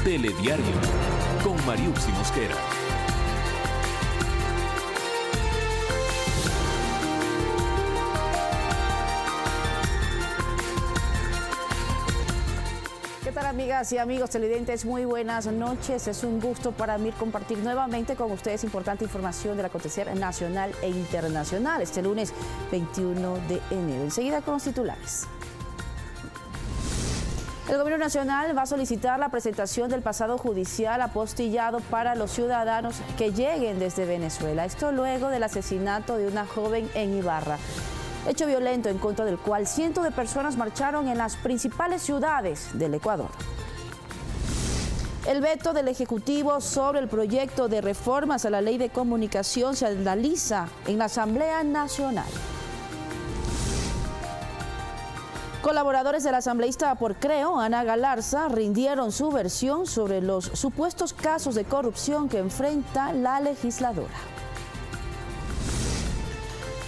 Telediario, con Mariuxi Mosquera. ¿Qué tal, amigas y amigos televidentes? Muy buenas noches. Es un gusto para mí compartir nuevamente con ustedes importante información del acontecer nacional e internacional este lunes 21 de enero. Enseguida con los titulares. El Gobierno Nacional va a solicitar la presentación del pasado judicial apostillado para los ciudadanos que lleguen desde Venezuela. Esto luego del asesinato de una joven en Ibarra. Hecho violento en contra del cual cientos de personas marcharon en las principales ciudades del Ecuador. El veto del Ejecutivo sobre el proyecto de reformas a la Ley de Comunicación se analiza en la Asamblea Nacional. Colaboradores de la asambleísta por Creo, Ana Galarza, rindieron su versión sobre los supuestos casos de corrupción que enfrenta la legisladora.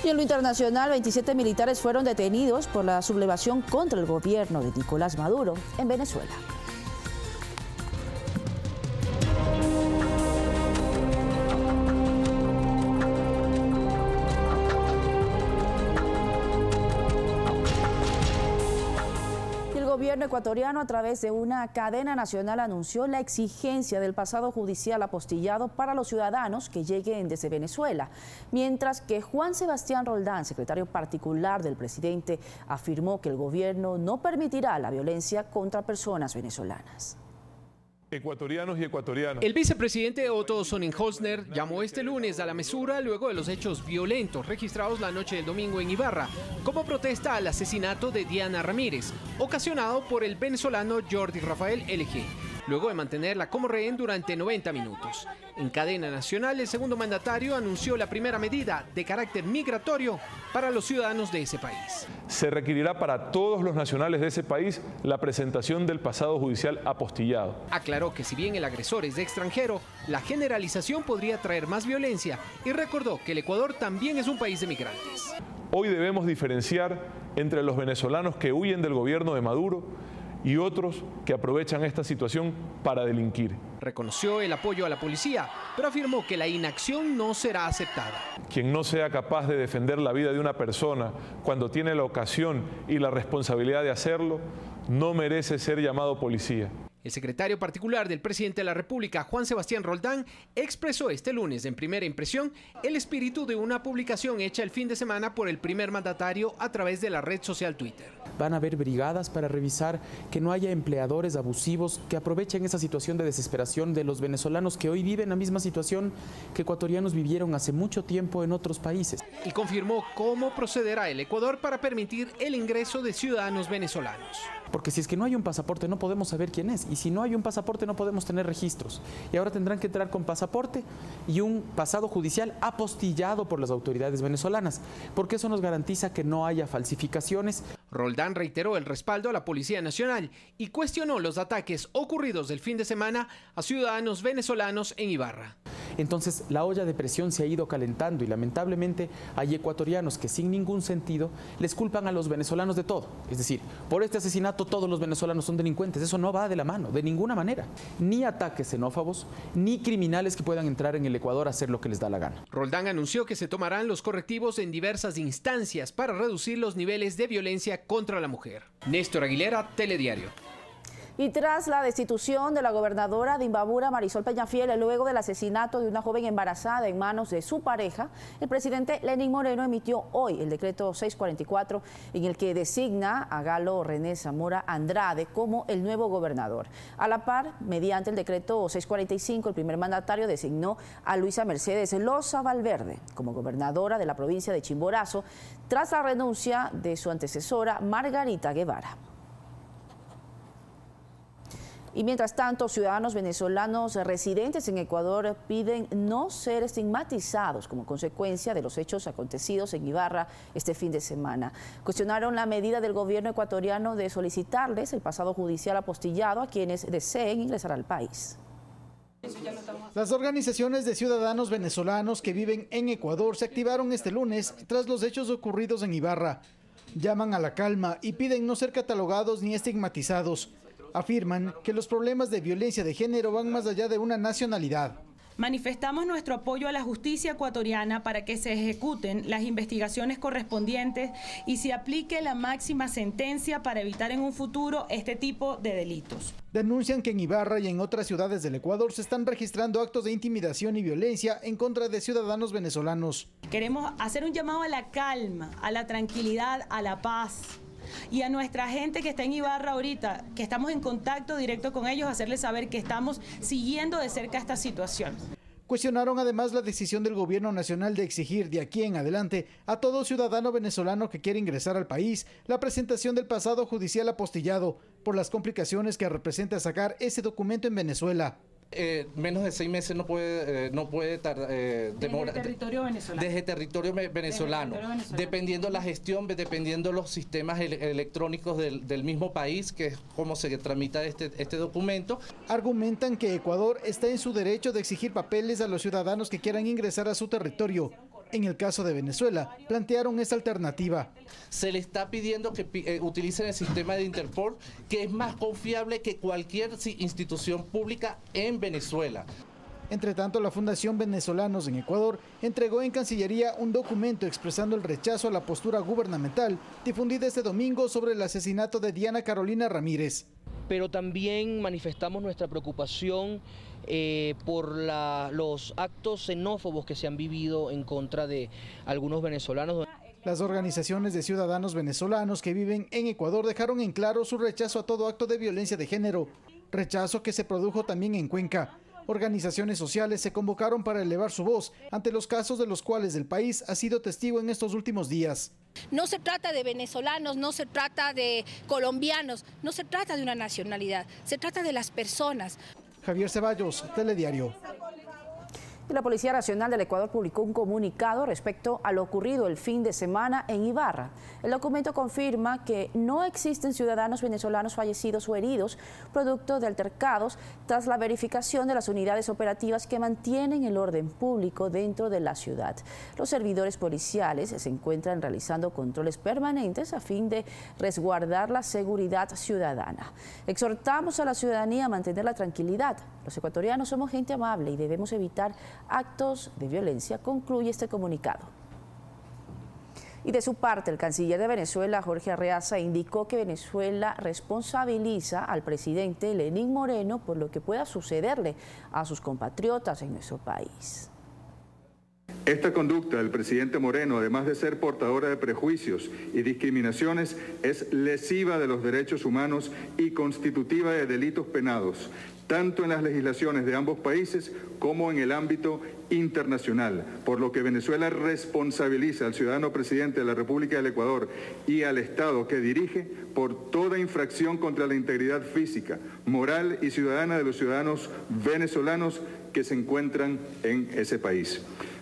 Y en lo internacional, 27 militares fueron detenidos por la sublevación contra el gobierno de Nicolás Maduro en Venezuela. El gobierno ecuatoriano, a través de una cadena nacional, anunció la exigencia del pasado judicial apostillado para los ciudadanos que lleguen desde Venezuela, mientras que Juan Sebastián Roldán, secretario particular del presidente, afirmó que el gobierno no permitirá la violencia contra personas venezolanas. Ecuatorianos y ecuatorianas. El vicepresidente Otto Sonnenholzner llamó este lunes a la mesura luego de los hechos violentos registrados la noche del domingo en Ibarra, como protesta al asesinato de Diana Ramírez, ocasionado por el venezolano Jordi Rafael LG, luego de mantenerla como rehén durante 90 minutos. En cadena nacional, el segundo mandatario anunció la primera medida de carácter migratorio para los ciudadanos de ese país. Se requerirá para todos los nacionales de ese país la presentación del pasado judicial apostillado. Aclaró que si bien el agresor es de extranjero, la generalización podría traer más violencia y recordó que el Ecuador también es un país de migrantes. Hoy debemos diferenciar entre los venezolanos que huyen del gobierno de Maduro y otros que aprovechan esta situación para delinquir. Reconoció el apoyo a la policía, pero afirmó que la inacción no será aceptada. Quien no sea capaz de defender la vida de una persona cuando tiene la ocasión y la responsabilidad de hacerlo, no merece ser llamado policía. El secretario particular del presidente de la República, Juan Sebastián Roldán, expresó este lunes en Primera Impresión el espíritu de una publicación hecha el fin de semana por el primer mandatario a través de la red social Twitter. Van a haber brigadas para revisar que no haya empleadores abusivos que aprovechen esa situación de desesperación de los venezolanos que hoy viven la misma situación que ecuatorianos vivieron hace mucho tiempo en otros países. Y confirmó cómo procederá el Ecuador para permitir el ingreso de ciudadanos venezolanos. Porque si es que no hay un pasaporte no podemos saber quién es, y si no hay un pasaporte no podemos tener registros. Y ahora tendrán que entrar con pasaporte y un pasado judicial apostillado por las autoridades venezolanas, porque eso nos garantiza que no haya falsificaciones. Roldán reiteró el respaldo a la Policía Nacional y cuestionó los ataques ocurridos del fin de semana a ciudadanos venezolanos en Ibarra. Entonces la olla de presión se ha ido calentando y lamentablemente hay ecuatorianos que sin ningún sentido les culpan a los venezolanos de todo. Es decir, por este asesinato todos los venezolanos son delincuentes. Eso no va de la mano, de ninguna manera. Ni ataques xenófobos, ni criminales que puedan entrar en el Ecuador a hacer lo que les da la gana. Roldán anunció que se tomarán los correctivos en diversas instancias para reducir los niveles de violencia contra la mujer. Néstor Aguilera, Telediario. Y tras la destitución de la gobernadora de Imbabura, Marisol Peñafiel, luego del asesinato de una joven embarazada en manos de su pareja, el presidente Lenín Moreno emitió hoy el decreto 644 en el que designa a Galo René Zamora Andrade como el nuevo gobernador. A la par, mediante el decreto 645, el primer mandatario designó a Luisa Mercedes Loza Valverde como gobernadora de la provincia de Chimborazo, tras la renuncia de su antecesora Margarita Guevara. Y mientras tanto, ciudadanos venezolanos residentes en Ecuador piden no ser estigmatizados como consecuencia de los hechos acontecidos en Ibarra este fin de semana. Cuestionaron la medida del gobierno ecuatoriano de solicitarles el pasado judicial apostillado a quienes deseen ingresar al país. Las organizaciones de ciudadanos venezolanos que viven en Ecuador se activaron este lunes tras los hechos ocurridos en Ibarra. Llaman a la calma y piden no ser catalogados ni estigmatizados. Afirman que los problemas de violencia de género van más allá de una nacionalidad. Manifestamos nuestro apoyo a la justicia ecuatoriana para que se ejecuten las investigaciones correspondientes y se aplique la máxima sentencia para evitar en un futuro este tipo de delitos. Denuncian que en Ibarra y en otras ciudades del Ecuador se están registrando actos de intimidación y violencia en contra de ciudadanos venezolanos. Queremos hacer un llamado a la calma, a la tranquilidad, a la paz. Y a nuestra gente que está en Ibarra ahorita, que estamos en contacto directo con ellos, hacerles saber que estamos siguiendo de cerca esta situación. Cuestionaron además la decisión del gobierno nacional de exigir de aquí en adelante a todo ciudadano venezolano que quiera ingresar al país la presentación del pasado judicial apostillado por las complicaciones que representa sacar ese documento en Venezuela. Menos de 6 meses no puede tardar, demora, desde territorio venezolano, dependiendo la gestión, dependiendo los sistemas electrónicos del mismo país, que es como se tramita este documento. Argumentan que Ecuador está en su derecho de exigir papeles a los ciudadanos que quieran ingresar a su territorio. En el caso de Venezuela, plantearon esta alternativa. Se le está pidiendo que utilicen el sistema de Interpol, que es más confiable que cualquier institución pública en Venezuela. Entre tanto, la Fundación Venezolanos en Ecuador entregó en Cancillería un documento expresando el rechazo a la postura gubernamental difundida este domingo sobre el asesinato de Diana Carolina Ramírez. Pero también manifestamos nuestra preocupación por los actos xenófobos que se han vivido en contra de algunos venezolanos. Las organizaciones de ciudadanos venezolanos que viven en Ecuador dejaron en claro su rechazo a todo acto de violencia de género, rechazo que se produjo también en Cuenca. Organizaciones sociales se convocaron para elevar su voz ante los casos de los cuales el país ha sido testigo en estos últimos días. No se trata de venezolanos, no se trata de colombianos, no se trata de una nacionalidad, se trata de las personas. Javier Ceballos, Telediario. La Policía Nacional del Ecuador publicó un comunicado respecto a lo ocurrido el fin de semana en Ibarra. El documento confirma que no existen ciudadanos venezolanos fallecidos o heridos producto de altercados tras la verificación de las unidades operativas que mantienen el orden público dentro de la ciudad. Los servidores policiales se encuentran realizando controles permanentes a fin de resguardar la seguridad ciudadana. Exhortamos a la ciudadanía a mantener la tranquilidad. Los ecuatorianos somos gente amable y debemos evitar actos de violencia, concluye este comunicado. Y de su parte, el canciller de Venezuela, Jorge Arreaza, indicó que Venezuela responsabiliza al presidente Lenín Moreno por lo que pueda sucederle a sus compatriotas en nuestro país. Esta conducta del presidente Moreno, además de ser portadora de prejuicios y discriminaciones, es lesiva de los derechos humanos y constitutiva de delitos penados, tanto en las legislaciones de ambos países como en el ámbito internacional, por lo que Venezuela responsabiliza al ciudadano presidente de la República del Ecuador y al Estado que dirige por toda infracción contra la integridad física, moral y ciudadana de los ciudadanos venezolanos que se encuentran en ese país.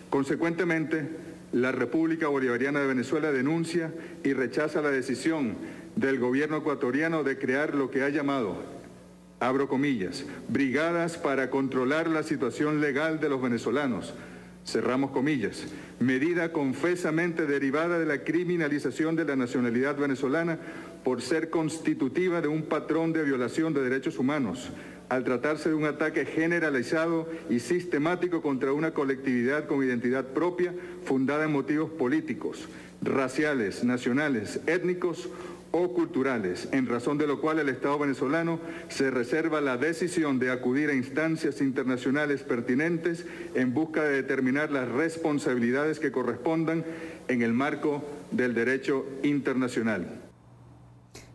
Consecuentemente, la República Bolivariana de Venezuela denuncia y rechaza la decisión del gobierno ecuatoriano de crear lo que ha llamado, abro comillas, brigadas para controlar la situación legal de los venezolanos, cerramos comillas, medida confesamente derivada de la criminalización de la nacionalidad venezolana por ser constitutiva de un patrón de violación de derechos humanos, al tratarse de un ataque generalizado y sistemático contra una colectividad con identidad propia fundada en motivos políticos, raciales, nacionales, étnicos o culturales, en razón de lo cual el Estado venezolano se reserva la decisión de acudir a instancias internacionales pertinentes en busca de determinar las responsabilidades que correspondan en el marco del derecho internacional.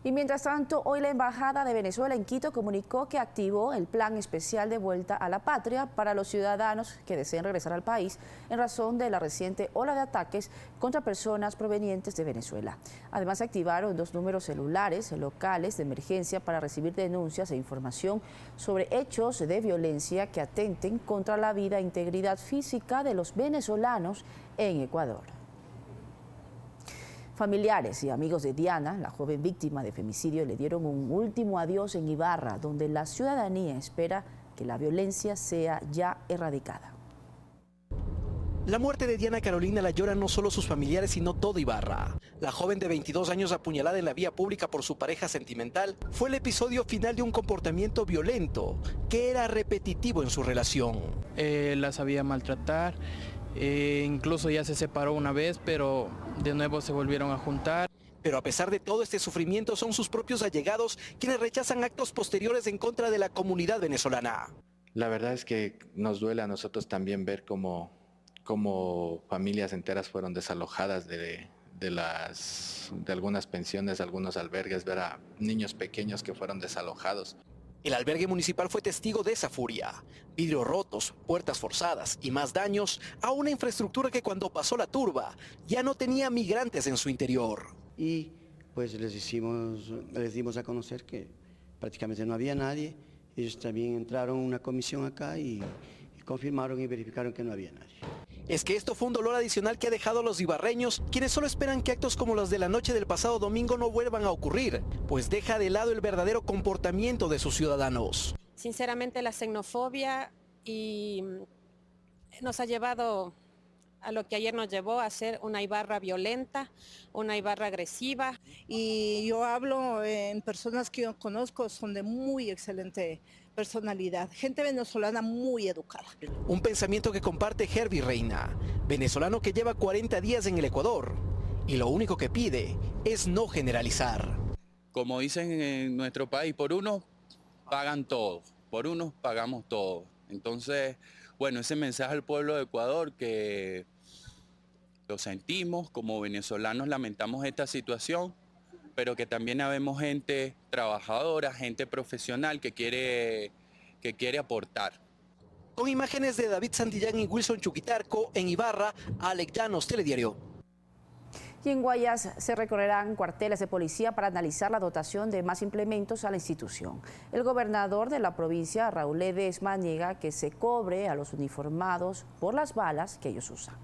Y mientras tanto, hoy la Embajada de Venezuela en Quito comunicó que activó el plan especial de vuelta a la patria para los ciudadanos que deseen regresar al país en razón de la reciente ola de ataques contra personas provenientes de Venezuela. Además, se activaron 2 números celulares locales de emergencia para recibir denuncias e información sobre hechos de violencia que atenten contra la vida e integridad física de los venezolanos en Ecuador. Familiares y amigos de Diana, la joven víctima de femicidio, le dieron un último adiós en Ibarra, donde la ciudadanía espera que la violencia sea ya erradicada. La muerte de Diana Carolina la lloran no solo sus familiares, sino todo Ibarra. La joven de 22 años apuñalada en la vía pública por su pareja sentimental fue el episodio final de un comportamiento violento que era repetitivo en su relación. La sabía maltratar, incluso ya se separó una vez, pero de nuevo se volvieron a juntar. Pero a pesar de todo este sufrimiento, son sus propios allegados quienes rechazan actos posteriores en contra de la comunidad venezolana. La verdad es que nos duele a nosotros también ver cómo familias enteras fueron desalojadas de algunas pensiones, algunos albergues, ver a niños pequeños que fueron desalojados. El albergue municipal fue testigo de esa furia. Vidrios rotos, puertas forzadas y más daños a una infraestructura que cuando pasó la turba ya no tenía migrantes en su interior. Y pues les dimos a conocer que prácticamente no había nadie. Ellos también entraron a una comisión acá y confirmaron y verificaron que no había nadie. Es que esto fue un dolor adicional que ha dejado a los ibarreños, quienes solo esperan que actos como los de la noche del pasado domingo no vuelvan a ocurrir, pues deja de lado el verdadero comportamiento de sus ciudadanos. Sinceramente, la xenofobia nos ha llevado a lo que ayer nos llevó a ser una Ibarra violenta, una Ibarra agresiva. Y yo hablo en personas que yo conozco, son de muy excelente personalidad, gente venezolana muy educada. Un pensamiento que comparte Herbie Reina, venezolano que lleva 40 días en el Ecuador y lo único que pide es no generalizar. Como dicen en nuestro país, por unos pagan todo, por unos pagamos todo. Entonces, bueno, ese mensaje al pueblo de Ecuador que lo sentimos, como venezolanos lamentamos esta situación, pero que también habemos gente trabajadora, gente profesional que quiere aportar. Con imágenes de David Santillán y Wilson Chuquitarco, en Ibarra, Alex Llanos, Telediario. Y en Guayas se recorrerán cuarteles de policía para analizar la dotación de más implementos a la institución. El gobernador de la provincia, Raúl Ledesma, niega que se cobre a los uniformados por las balas que ellos usan.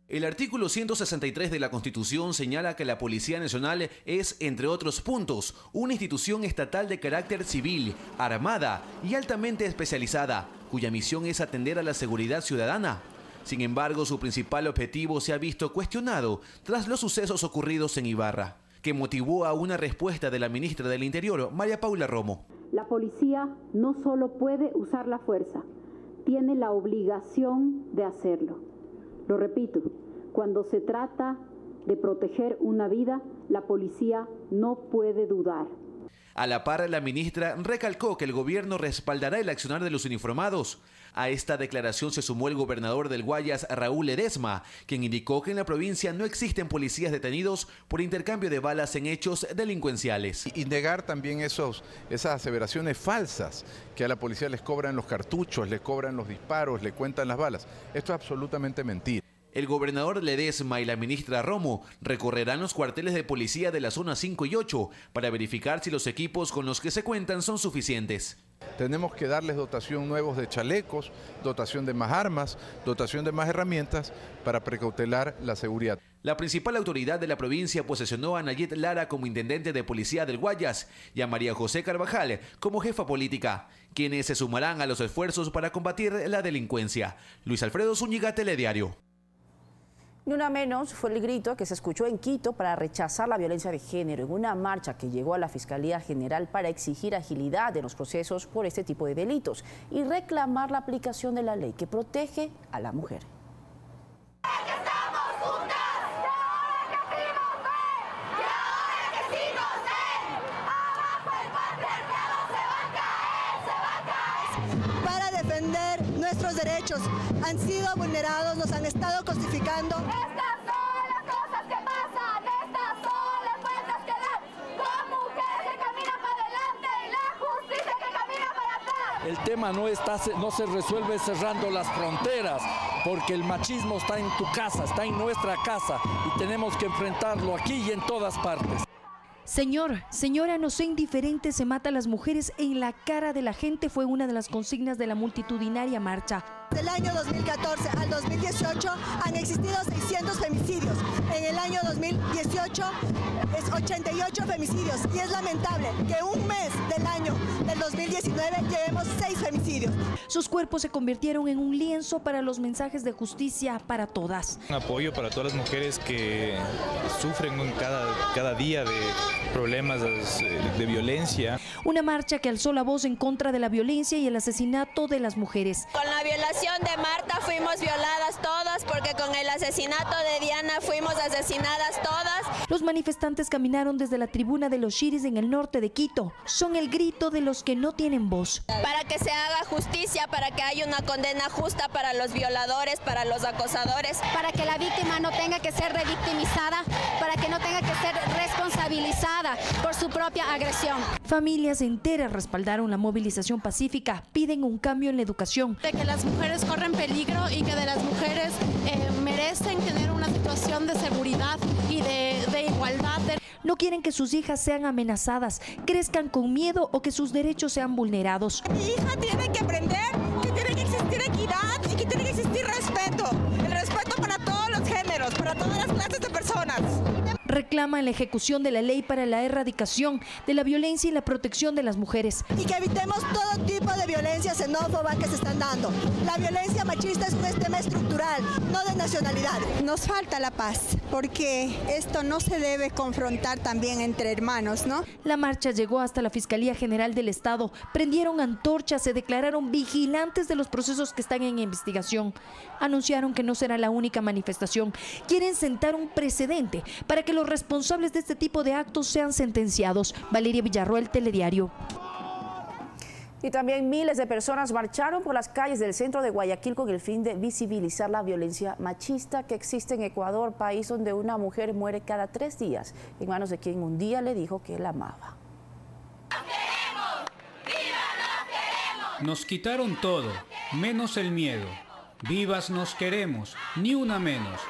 El artículo 163 de la Constitución señala que la Policía Nacional es, entre otros puntos, una institución estatal de carácter civil, armada y altamente especializada, cuya misión es atender a la seguridad ciudadana. Sin embargo, su principal objetivo se ha visto cuestionado tras los sucesos ocurridos en Ibarra, que motivó a una respuesta de la ministra del Interior, María Paula Romo. La policía no solo puede usar la fuerza, tiene la obligación de hacerlo. Lo repito, cuando se trata de proteger una vida, la policía no puede dudar. A la par, la ministra recalcó que el gobierno respaldará el accionar de los uniformados. A esta declaración se sumó el gobernador del Guayas, Raúl Ledesma, quien indicó que en la provincia no existen policías detenidos por intercambio de balas en hechos delincuenciales. Y negar también esas aseveraciones falsas, que a la policía les cobran los cartuchos, les cobran los disparos, le cuentan las balas. Esto es absolutamente mentira. El gobernador Ledesma y la ministra Romo recorrerán los cuarteles de policía de la zona 5 y 8 para verificar si los equipos con los que se cuentan son suficientes. Tenemos que darles dotación nuevos de chalecos, dotación de más armas, dotación de más herramientas para precautelar la seguridad. La principal autoridad de la provincia posesionó a Nayet Lara como intendente de policía del Guayas y a María José Carvajal como jefa política, quienes se sumarán a los esfuerzos para combatir la delincuencia. Luis Alfredo Zúñiga, Telediario. Ni una menos fue el grito que se escuchó en Quito para rechazar la violencia de género en una marcha que llegó a la Fiscalía General para exigir agilidad en los procesos por este tipo de delitos y reclamar la aplicación de la ley que protege a la mujer. Para defender nuestros derechos han sido vulnerados, nos han estado cosificando. Estas son las cosas que pasan, estas son las vueltas que dan, con mujeres que caminan para adelante y la justicia que camina para atrás. El tema no se resuelve cerrando las fronteras, porque el machismo está en tu casa, está en nuestra casa y tenemos que enfrentarlo aquí y en todas partes. Señor, señora, no sea indiferente, se mata a las mujeres en la cara de la gente, fue una de las consignas de la multitudinaria marcha. Del año 2014 al 2018 han existido 600 femicidios. En el año 2018 es 88 femicidios y es lamentable que un mes del año del 2019 llevemos 6 femicidios. Sus cuerpos se convirtieron en un lienzo para los mensajes de justicia para todas. Un apoyo para todas las mujeres que sufren cada día de problemas de violencia. Una marcha que alzó la voz en contra de la violencia y el asesinato de las mujeres. Con la violación de Marta fuimos violadas todas, porque con el asesinato de Diana fuimos asesinadas todas. Los manifestantes caminaron desde la tribuna de los Shiris en el norte de Quito. Son el grito de los que no tienen voz. Para que se haga justicia, para que haya una condena justa para los violadores, para los acosadores. Para que la víctima no tenga que ser revictimizada, para que no tenga que ser responsabilizada por su propia agresión. Familias enteras respaldaron la movilización pacífica, piden un cambio en la educación. De que las mujeres corren peligro y que de las mujeres merecen tener una situación de seguridad y de igualdad. No quieren que sus hijas sean amenazadas, crezcan con miedo o que sus derechos sean vulnerados. Mi hija tiene que aprender que tiene que existir equidad y que tiene que existir respeto. El respeto para todos los géneros, para todas las clases de personas. Reclaman la ejecución de la ley para la erradicación de la violencia y la protección de las mujeres. Y que evitemos todo tipo de violencia xenófoba que se están dando. La violencia machista es un tema estructural, no de nacionalidad. Nos falta la paz, porque esto no se debe confrontar también entre hermanos, ¿no? La marcha llegó hasta la Fiscalía General del Estado. Prendieron antorchas, se declararon vigilantes de los procesos que están en investigación. Anunciaron que no será la única manifestación. Quieren sentar un precedente para que los responsables de este tipo de actos sean sentenciados. Valeria Villarroel, Telediario. Y también miles de personas marcharon por las calles del centro de Guayaquil con el fin de visibilizar la violencia machista que existe en Ecuador, país donde una mujer muere cada 3 días en manos de quien un día le dijo que la amaba. Nos quitaron todo, menos el miedo. Vivas nos queremos, ni una menos.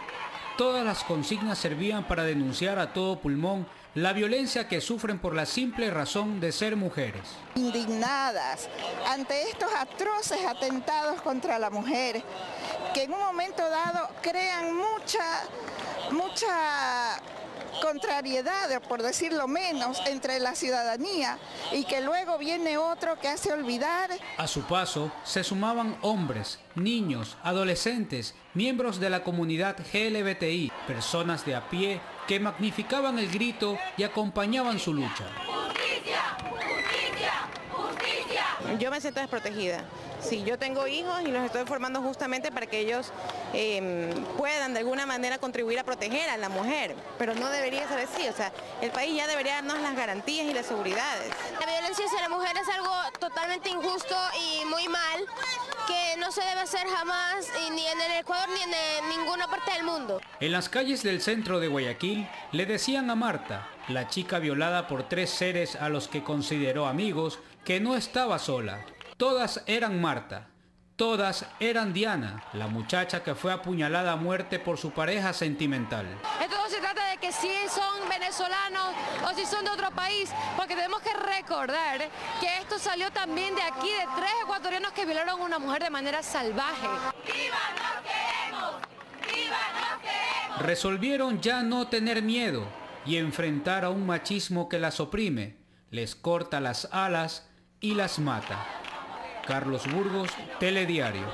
Todas las consignas servían para denunciar a todo pulmón la violencia que sufren por la simple razón de ser mujeres. Indignadas ante estos atroces atentados contra la mujer, que en un momento dado crean mucha contrariedad, por decirlo menos, entre la ciudadanía, y que luego viene otro que hace olvidar. A su paso se sumaban hombres, niños, adolescentes, miembros de la comunidad LGBTI, personas de a pie que magnificaban el grito y acompañaban su lucha. ¡Justicia! ¡Justicia! ¡Justicia! Yo me siento desprotegida. Sí, yo tengo hijos y los estoy formando justamente para que ellos puedan de alguna manera contribuir a proteger a la mujer, pero no debería ser así, o sea, el país ya debería darnos las garantías y las seguridades. La violencia hacia la mujer es algo totalmente injusto y muy mal, que no se debe hacer jamás, ni en el Ecuador ni en ninguna parte del mundo. En las calles del centro de Guayaquil le decían a Marta, la chica violada por 3 seres a los que consideró amigos, que no estaba sola. Todas eran Marta, todas eran Diana, la muchacha que fue apuñalada a muerte por su pareja sentimental. Esto no se trata de que si son venezolanos o si son de otro país, porque tenemos que recordar que esto salió también de aquí, de 3 ecuatorianos que violaron a una mujer de manera salvaje. ¡Viva nos queremos! ¡Viva nos queremos! Resolvieron ya no tener miedo y enfrentar a un machismo que las oprime, les corta las alas y las mata. Carlos Burgos, Telediario.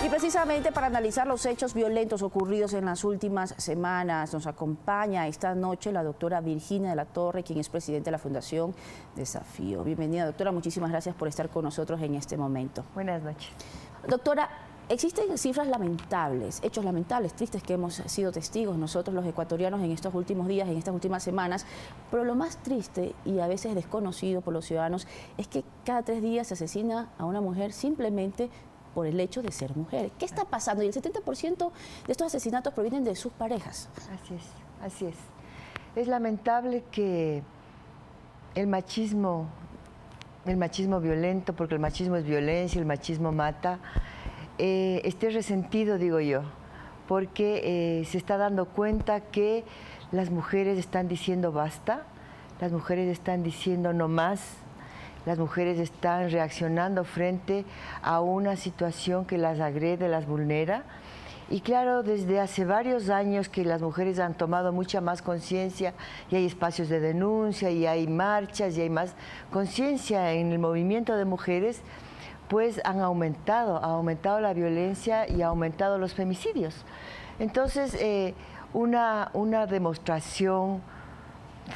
Y precisamente para analizar los hechos violentos ocurridos en las últimas semanas, nos acompaña esta noche la doctora Virginia de la Torre, quien es presidenta de la Fundación Desafío. Bienvenida, doctora, muchísimas gracias por estar con nosotros en este momento. Buenas noches. Doctora, existen cifras lamentables, hechos lamentables, tristes que hemos sido testigos nosotros los ecuatorianos en estos últimos días, en estas últimas semanas, pero lo más triste y a veces desconocido por los ciudadanos es que cada 3 días se asesina a una mujer simplemente por el hecho de ser mujer. ¿Qué está pasando? Y el 70% de estos asesinatos provienen de sus parejas. Así es, así es. Es lamentable que el machismo violento, porque el machismo es violencia, el machismo mata, esté resentido, digo yo, porque se está dando cuenta que las mujeres están diciendo basta, las mujeres están diciendo no más, las mujeres están reaccionando frente a una situación que las agrede, las vulnera. Y claro, desde hace varios años que las mujeres han tomado mucha más conciencia y hay espacios de denuncia y hay marchas y hay más conciencia en el movimiento de mujeres, pues ha aumentado la violencia y ha aumentado los femicidios. Entonces, una demostración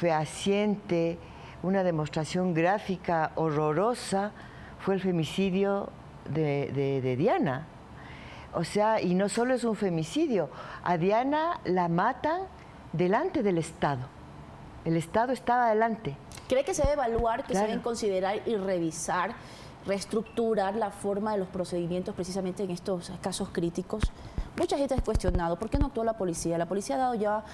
fehaciente, una demostración gráfica horrorosa fue el femicidio de Diana. O sea, y no solo es un femicidio, a Diana la matan delante del Estado. El Estado estaba delante. ¿Cree que se debe evaluar, que Claro. se deben considerar y revisar, reestructurar la forma de los procedimientos precisamente en estos casos críticos? Mucha gente ha cuestionado, ¿por qué no actuó la policía? La policía ha dado ya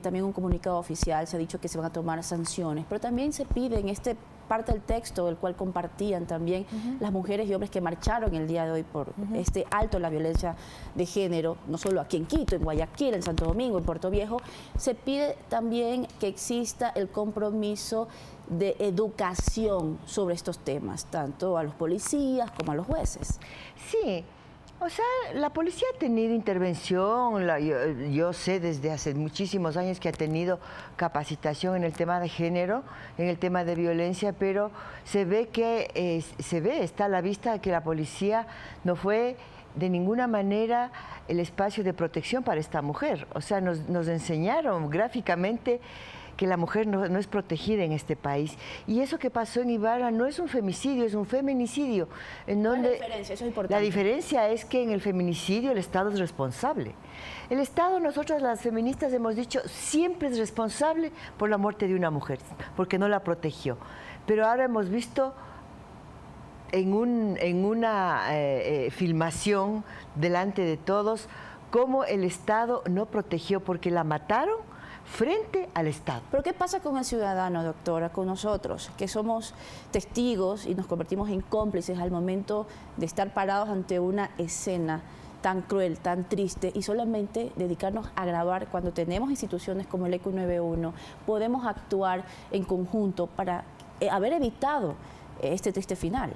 también un comunicado oficial, se ha dicho que se van a tomar sanciones, pero también se pide en este parte del texto, el cual compartían también las mujeres y hombres que marcharon el día de hoy por este alto en la violencia de género, no solo aquí en Quito, en Guayaquil, en Santo Domingo, en Puerto Viejo, se pide también que exista el compromiso de educación sobre estos temas, tanto a los policías como a los jueces. Sí. O sea, la policía ha tenido intervención, yo sé desde hace muchísimos años que ha tenido capacitación en el tema de género, en el tema de violencia, pero se ve que, está a la vista que la policía no fue de ninguna manera el espacio de protección para esta mujer. O sea, nos enseñaron gráficamente que la mujer no es protegida en este país. Y eso que pasó en Ibarra no es un femicidio, es un feminicidio. En donde ¿Cuál es la diferencia? Eso es importante. La diferencia es que en el feminicidio el Estado es responsable. El Estado, nosotras las feministas hemos dicho, siempre es responsable por la muerte de una mujer, porque no la protegió. Pero ahora hemos visto en una filmación delante de todos cómo el Estado no protegió porque la mataron frente al Estado. ¿Pero qué pasa con el ciudadano, doctora, con nosotros, que somos testigos y nos convertimos en cómplices al momento de estar parados ante una escena tan cruel, tan triste, y solamente dedicarnos a grabar cuando tenemos instituciones como el ECU 91, podemos actuar en conjunto para haber evitado este triste final?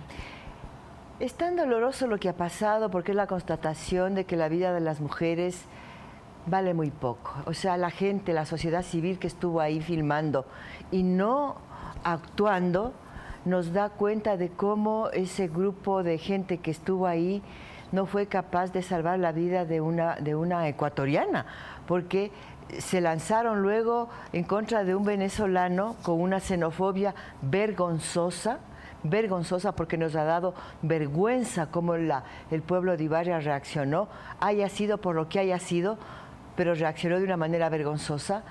Es tan doloroso lo que ha pasado porque es la constatación de que la vida de las mujeres vale muy poco. O sea, la gente, la sociedad civil que estuvo ahí filmando y no actuando, nos da cuenta de cómo ese grupo de gente que estuvo ahí no fue capaz de salvar la vida de una ecuatoriana, porque se lanzaron luego en contra de un venezolano con una xenofobia vergonzosa porque nos ha dado vergüenza cómo el pueblo de Ibarra reaccionó, haya sido por lo que haya sido, pero reaccionó de una manera vergonzosa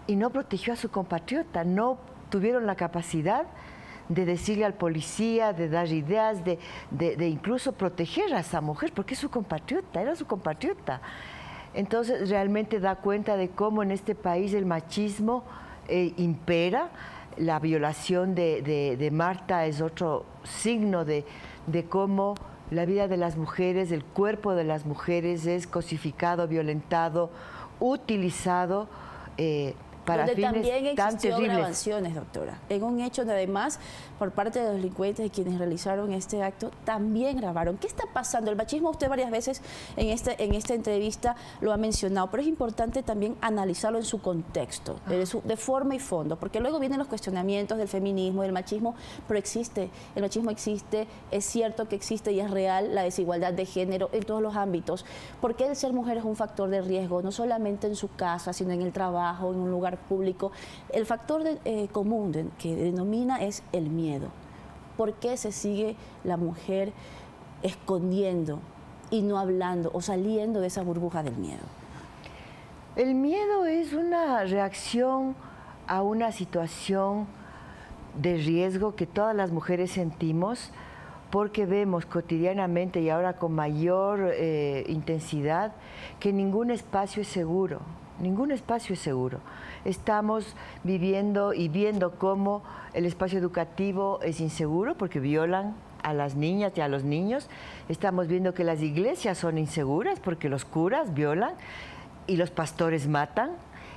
y no protegió a su compatriota, no tuvieron la capacidad de decirle al policía, de dar ideas, de incluso proteger a esa mujer, porque es su compatriota, era su compatriota. Entonces realmente da cuenta de cómo en este país el machismo impera. La violación de Marta es otro signo de cómo la vida de las mujeres, el cuerpo de las mujeres es cosificado, violentado, utilizado para donde fines también tan existió terribles. grabaciones, doctora, en un hecho donde además por parte de los delincuentes de quienes realizaron este acto también grabaron. ¿Qué está pasando? El machismo usted varias veces en esta entrevista lo ha mencionado, pero es importante también analizarlo en su contexto, de forma y fondo, porque luego vienen los cuestionamientos del feminismo, del machismo, pero existe, el machismo existe, es cierto que existe y es real la desigualdad de género en todos los ámbitos, porque el ser mujer es un factor de riesgo, no solamente en su casa, sino en el trabajo, en un lugar público. El factor común que denomina es el miedo. ¿Por qué se sigue la mujer escondiendo y no hablando o saliendo de esa burbuja del miedo? El miedo es una reacción a una situación de riesgo que todas las mujeres sentimos porque vemos cotidianamente y ahora con mayor intensidad que ningún espacio es seguro. Ningún espacio es seguro. Estamos viviendo y viendo cómo el espacio educativo es inseguro porque violan a las niñas y a los niños. Estamos viendo que las iglesias son inseguras porque los curas violan y los pastores matan.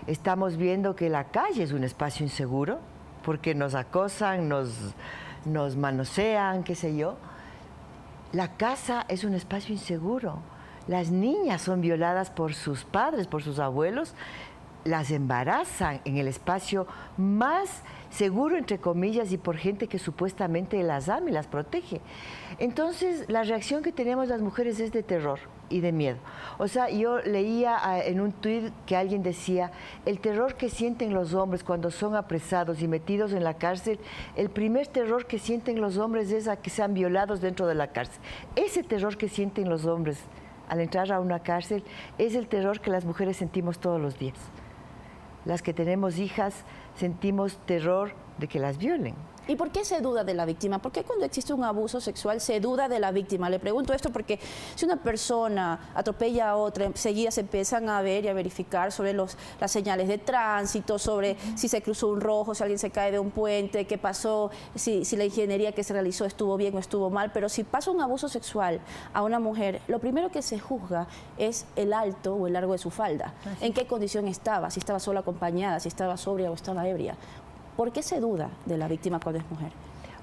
Estamos viendo que la calle es un espacio inseguro porque nos acosan, nos manosean, qué sé yo. La casa es un espacio inseguro. Las niñas son violadas por sus padres, por sus abuelos, las embarazan en el espacio más seguro, entre comillas, y por gente que supuestamente las ama y las protege. Entonces, la reacción que tenemos las mujeres es de terror y de miedo. O sea, yo leía en un tuit que alguien decía, el terror que sienten los hombres cuando son apresados y metidos en la cárcel, el primer terror que sienten los hombres es a que sean violados dentro de la cárcel. Ese terror que sienten los hombres al entrar a una cárcel es el terror que las mujeres sentimos todos los días. Las que tenemos hijas sentimos terror de que las violen. ¿Y por qué se duda de la víctima? ¿Por qué cuando existe un abuso sexual se duda de la víctima? Le pregunto esto porque si una persona atropella a otra, enseguida se empiezan a ver y a verificar sobre las señales de tránsito, sobre si se cruzó un rojo, si alguien se cae de un puente, qué pasó, si la ingeniería que se realizó estuvo bien o estuvo mal. Pero si pasa un abuso sexual a una mujer, lo primero que se juzga es el alto o el largo de su falda. ¿En qué condición estaba? Si estaba sola acompañada, si estaba sobria o estaba ebria. ¿Por qué se duda de la víctima cuando es mujer?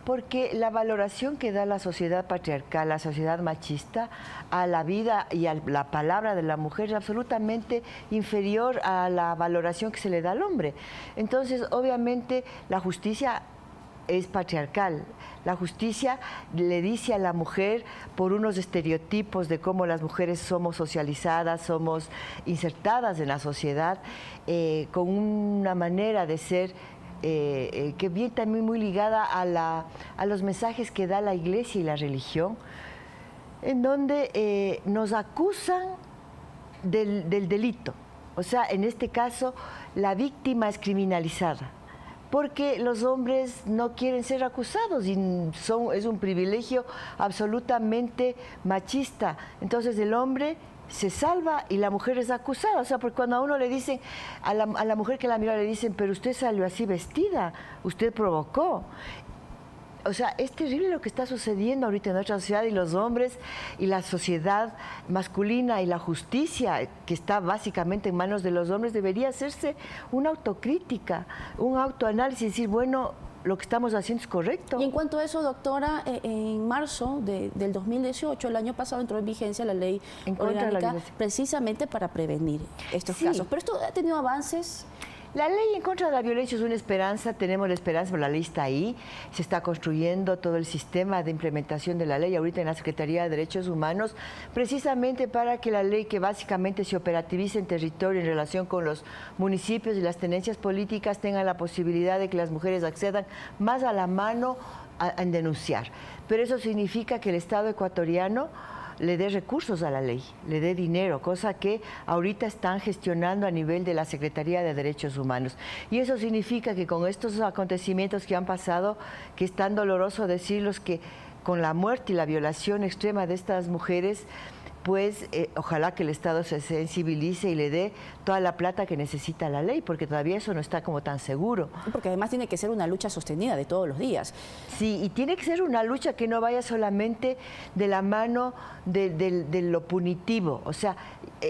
Porque la valoración que da la sociedad patriarcal, la sociedad machista, a la vida y a la palabra de la mujer es absolutamente inferior a la valoración que se le da al hombre. Entonces, obviamente, la justicia es patriarcal. La justicia le dice a la mujer por unos estereotipos de cómo las mujeres somos socializadas, somos insertadas en la sociedad, con una manera de ser que viene también muy ligada a los mensajes que da la Iglesia y la religión, en donde nos acusan del delito. O sea, en este caso, la víctima es criminalizada, porque los hombres no quieren ser acusados y es un privilegio absolutamente machista. Entonces el hombre se salva y la mujer es acusada. O sea, porque cuando a uno le dicen, a la mujer que la mira le dicen, pero usted salió así vestida, usted provocó. O sea, es terrible lo que está sucediendo ahorita en nuestra sociedad, y los hombres y la sociedad masculina y la justicia, que está básicamente en manos de los hombres, debería hacerse una autocrítica, un autoanálisis, decir, bueno, lo que estamos haciendo es correcto. Y en cuanto a eso, doctora, en marzo del 2018, el año pasado, entró en vigencia la ley orgánica precisamente para prevenir estos casos. Pero esto ha tenido avances. La ley en contra de la violencia es una esperanza, tenemos la esperanza, pero la ley está ahí, se está construyendo todo el sistema de implementación de la ley ahorita en la Secretaría de Derechos Humanos, precisamente para que la ley, que básicamente se operativice en territorio en relación con los municipios y las tenencias políticas, tenga la posibilidad de que las mujeres accedan más a la mano en denunciar. Pero eso significa que el Estado ecuatoriano le dé recursos a la ley, le dé dinero, cosa que ahorita están gestionando a nivel de la Secretaría de Derechos Humanos. Y eso significa que con estos acontecimientos que han pasado, que es tan doloroso decirlos, que con la muerte y la violación extrema de estas mujeres, pues ojalá que el Estado se sensibilice y le dé toda la plata que necesita la ley, porque todavía eso no está como tan seguro. Porque además tiene que ser una lucha sostenida de todos los días. Sí, y tiene que ser una lucha que no vaya solamente de la mano de lo punitivo. O sea,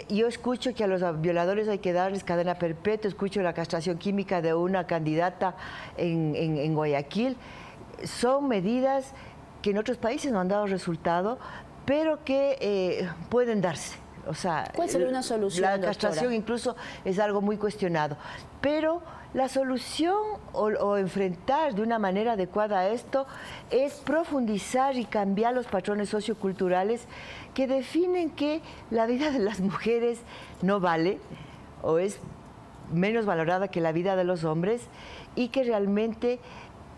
yo escucho que a los violadores hay que darles cadena perpetua, escucho la castración química de una candidata en Guayaquil. Son medidas que en otros países no han dado resultado, pero que pueden darse. O sea, ¿cuál sería una solución, la castración, doctora? incluso es algo muy cuestionado. Pero la solución o enfrentar de una manera adecuada a esto es profundizar y cambiar los patrones socioculturales que definen que la vida de las mujeres no vale o es menos valorada que la vida de los hombres, y que realmente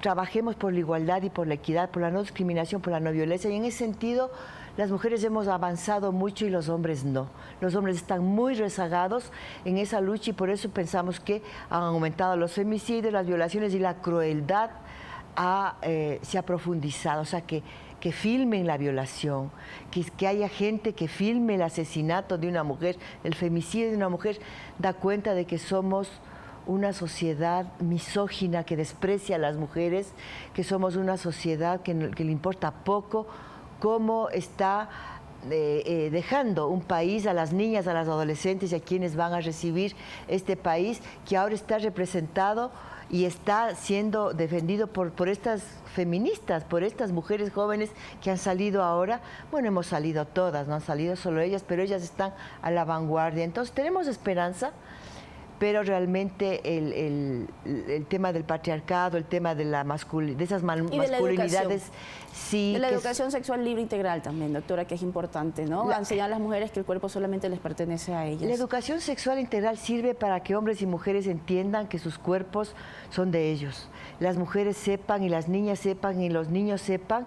trabajemos por la igualdad y por la equidad, por la no discriminación, por la no violencia. Y en ese sentido, las mujeres hemos avanzado mucho y los hombres no. Los hombres están muy rezagados en esa lucha, y por eso pensamos que han aumentado los femicidios, las violaciones, y la crueldad se ha profundizado. O sea, que filmen la violación, que haya gente que filme el asesinato de una mujer, el femicidio de una mujer, da cuenta de que somos una sociedad misógina que desprecia a las mujeres, que somos una sociedad que le importa poco cómo está dejando un país a las niñas, a las adolescentes y a quienes van a recibir este país, que ahora está representado y está siendo defendido por estas feministas, por estas mujeres jóvenes que han salido ahora. Bueno, hemos salido todas, no han salido solo ellas, pero ellas están a la vanguardia. Entonces tenemos esperanza, pero realmente el tema del patriarcado, el tema de, de esas masculinidades... Sí, de la educación sexual libre integral también, doctora, que es importante, ¿no? Enseñar a las mujeres que el cuerpo solamente les pertenece a ellas. La educación sexual integral sirve para que hombres y mujeres entiendan que sus cuerpos son de ellos. Las mujeres sepan y las niñas sepan y los niños sepan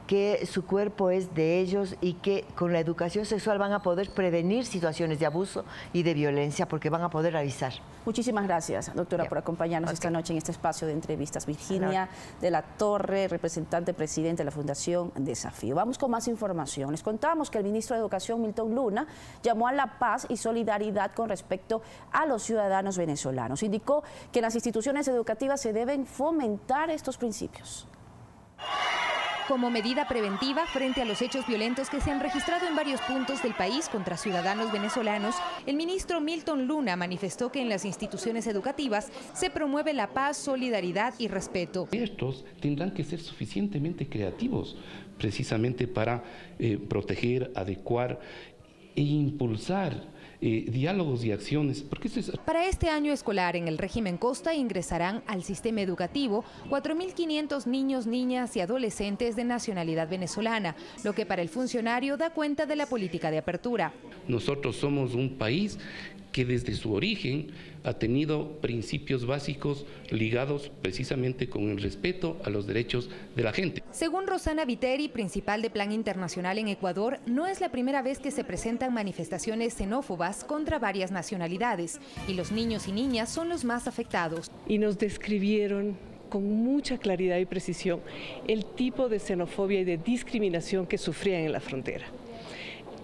que su cuerpo es de ellos y que con la educación sexual van a poder prevenir situaciones de abuso y de violencia porque van a poder avisar. Muchísimas gracias, doctora, por acompañarnos esta noche en este espacio de entrevistas. Virginia de la Torre, representante presidente de la Fundación Desafío. Vamos con más información. Les contamos que el ministro de Educación, Milton Luna, llamó a la paz y solidaridad con respecto a los ciudadanos venezolanos. Indicó que en las instituciones educativas se deben fomentar estos principios. Como medida preventiva frente a los hechos violentos que se han registrado en varios puntos del país contra ciudadanos venezolanos, el ministro Milton Luna manifestó que en las instituciones educativas se promueve la paz, solidaridad y respeto. Estos tendrán que ser suficientemente creativos precisamente para proteger, adecuar e impulsar diálogos y acciones. Porque Para este año escolar en el régimen Costa ingresarán al sistema educativo 4.500 niños, niñas y adolescentes de nacionalidad venezolana, lo que para el funcionario da cuenta de la política de apertura. Nosotros somos un país que desde su origen ha tenido principios básicos ligados precisamente con el respeto a los derechos de la gente. Según Rosana Viteri, principal de Plan Internacional en Ecuador, no es la primera vez que se presentan manifestaciones xenófobas contra varias nacionalidades y los niños y niñas son los más afectados. Y nos describieron con mucha claridad y precisión el tipo de xenofobia y de discriminación que sufrían en la frontera.